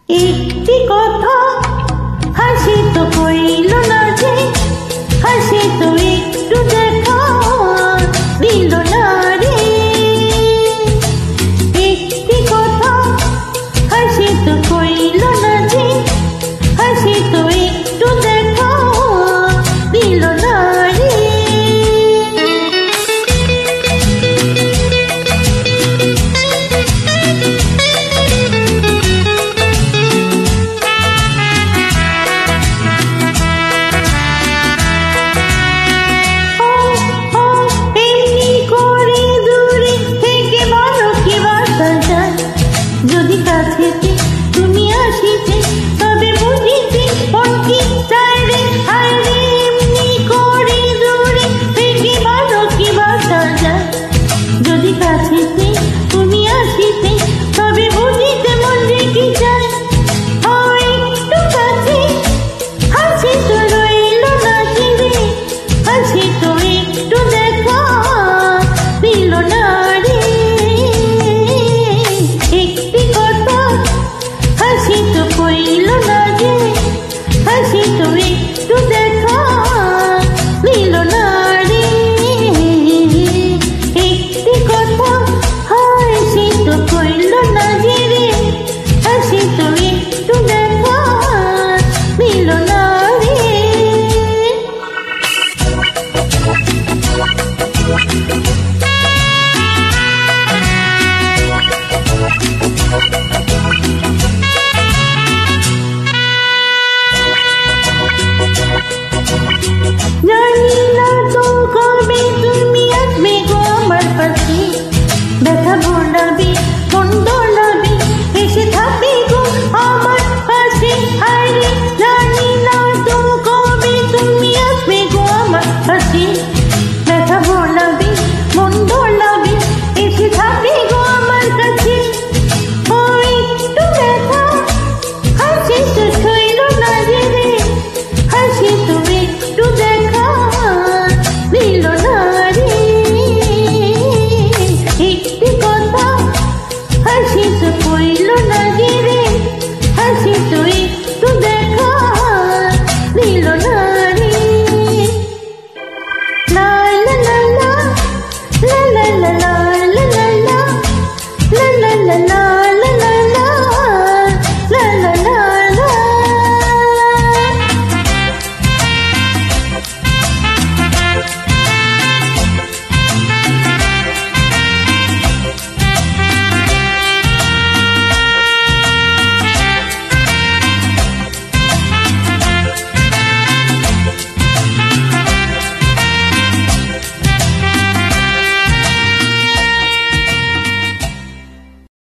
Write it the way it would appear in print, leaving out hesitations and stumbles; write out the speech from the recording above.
একটি কথা হাসি তো কইল না যে, হাসি তো একটু দেখা দিল না রে। একটি কথা হাসি তো কইল না যে, হাসি তো একটু দেখা দিল না রে। যদি কাছেতে তুমি আসিতে তবে বুঝিতে মন কি চায় রে। হায় রে এমনি করে দূরে থেকে ভালো কি বাসা যায়। যদি কাছেতে তুমি আসিতে তবে বুঝিতে মন রে কি চায়। হয় একটু কাছে হাসি তো রইল না রে, হাসি তো একটু দেখা দিল না রে। হাসি তো কইল না যে, হাসি তো একটু দেখা দিল না রে। একটি কথা হাসি তো কইল না যে রে, হাসি তো একটু দেখা দিল না রে। জানি না তো কবে তুমি আসবে গো আমার পাশে, ব্যথা ভোলাবে মন্দ